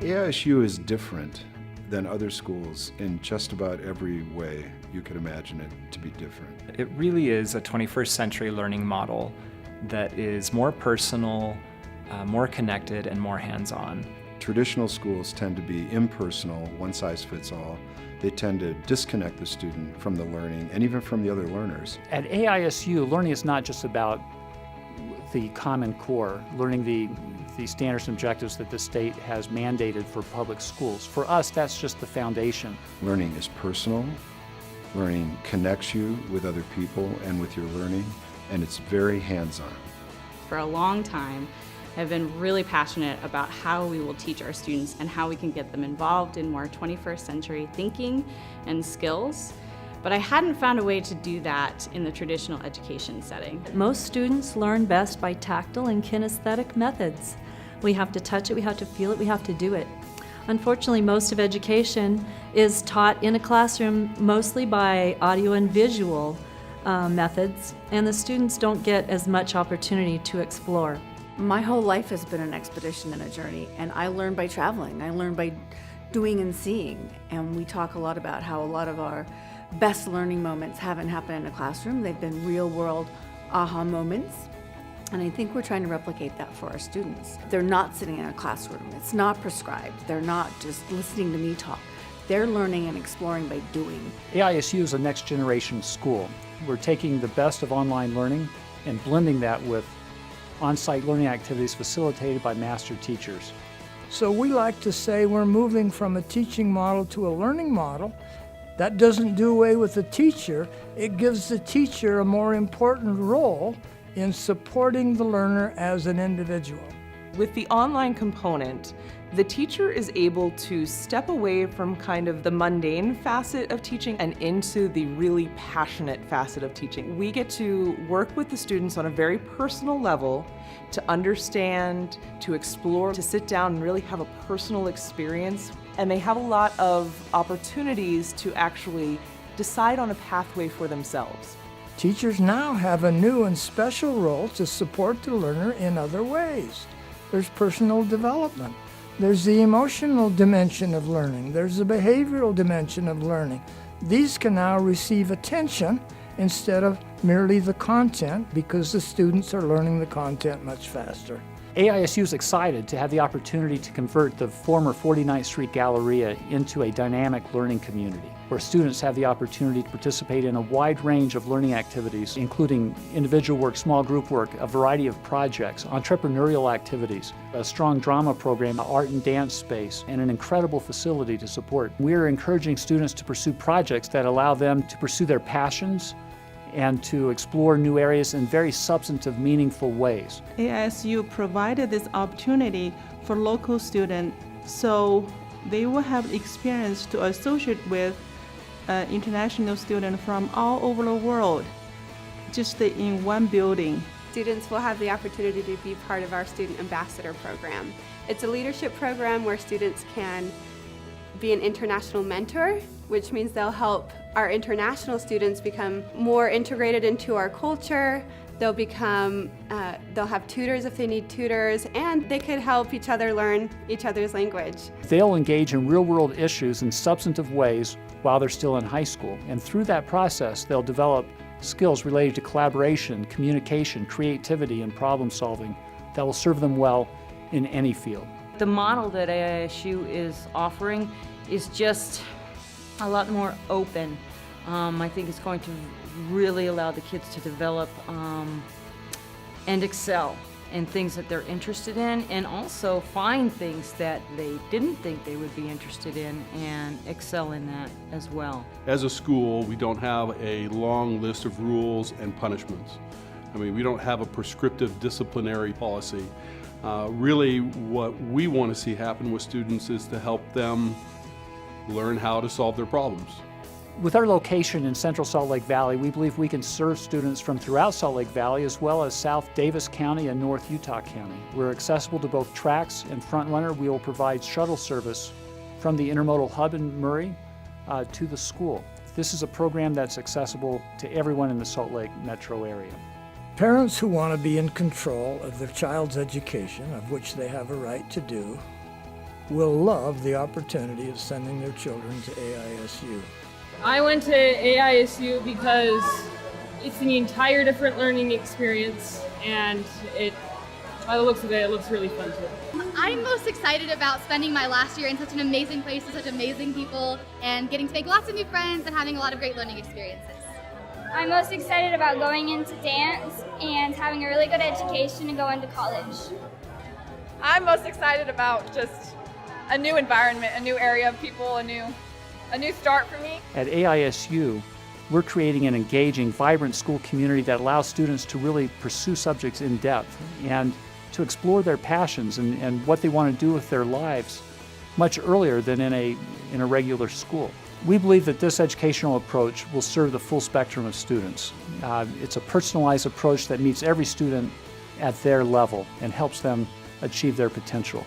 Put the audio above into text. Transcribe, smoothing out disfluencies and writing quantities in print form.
AISU is different than other schools in just about every way you could imagine it to be different. It really is a 21st century learning model that is more personal, more connected, and more hands-on. Traditional schools tend to be impersonal, one size fits all. They tend to disconnect the student from the learning and even from the other learners. At AISU, learning is not just about the Common Core, learning the standards and objectives that the state has mandated for public schools. For us, that's just the foundation. Learning is personal. Learning connects you with other people and with your learning, and it's very hands-on. For a long time, I've been really passionate about how we will teach our students and how we can get them involved in more 21st century thinking and skills. But I hadn't found a way to do that in the traditional education setting. Most students learn best by tactile and kinesthetic methods. We have to touch it, we have to feel it, we have to do it. Unfortunately, most of education is taught in a classroom mostly by audio and visual methods, and the students don't get as much opportunity to explore. My whole life has been an expedition and a journey, and I learn by traveling. I learn by doing and seeing, and we talk a lot about how a lot of our best learning moments haven't happened in a classroom. They've been real-world aha moments, and I think we're trying to replicate that for our students. They're not sitting in a classroom. It's not prescribed. They're not just listening to me talk. They're learning and exploring by doing. AISU is a next-generation school. We're taking the best of online learning and blending that with on-site learning activities facilitated by master teachers. So we like to say we're moving from a teaching model to a learning model. That doesn't do away with the teacher. It gives the teacher a more important role in supporting the learner as an individual. With the online component, the teacher is able to step away from kind of the mundane facet of teaching and into the really passionate facet of teaching. We get to work with the students on a very personal level to understand, to explore, to sit down and really have a personal experience. And they have a lot of opportunities to actually decide on a pathway for themselves. Teachers now have a new and special role to support the learner in other ways. There's personal development. There's the emotional dimension of learning. There's the behavioral dimension of learning. These can now receive attention instead of merely the content, because the students are learning the content much faster. AISU is excited to have the opportunity to convert the former 49th Street Galleria into a dynamic learning community, where students have the opportunity to participate in a wide range of learning activities, including individual work, small group work, a variety of projects, entrepreneurial activities, a strong drama program, an art and dance space, and an incredible facility to support. We're encouraging students to pursue projects that allow them to pursue their passions and to explore new areas in very substantive, meaningful ways. AISU provided this opportunity for local students so they will have experience to associate with international students from all over the world, just in one building. Students will have the opportunity to be part of our Student Ambassador program. It's a leadership program where students can be an international mentor, which means they'll help our international students become more integrated into our culture. They'll have tutors if they need tutors, and they could help each other learn each other's language. They'll engage in real-world issues in substantive ways while they're still in high school, and through that process they'll develop skills related to collaboration, communication, creativity, and problem solving that will serve them well in any field. The model that AISU is offering is just a lot more open. I think it's going to really allow the kids to develop and excel in things that they're interested in, and also find things that they didn't think they would be interested in and excel in that as well. As a school, we don't have a long list of rules and punishments. I mean, we don't have a prescriptive disciplinary policy. Really, what we want to see happen with students is to help them learn how to solve their problems. With our location in Central Salt Lake Valley, we believe we can serve students from throughout Salt Lake Valley as well as South Davis County and North Utah County. We're accessible to both TRAX and Frontrunner. We will provide shuttle service from the Intermodal Hub in Murray to the school. This is a program that's accessible to everyone in the Salt Lake metro area. Parents who want to be in control of their child's education, of which they have a right to do, will love the opportunity of sending their children to AISU. I went to AISU because it's an entire different learning experience, and by the looks of it, it looks really fun too. I'm most excited about spending my last year in such an amazing place with such amazing people and getting to make lots of new friends and having a lot of great learning experiences. I'm most excited about going into dance and having a really good education and going to college. I'm most excited about just a new environment, a new area of people, a new start for me. At AISU, we're creating an engaging, vibrant school community that allows students to really pursue subjects in depth and to explore their passions and what they want to do with their lives much earlier than in a regular school. We believe that this educational approach will serve the full spectrum of students. It's a personalized approach that meets every student at their level and helps them achieve their potential.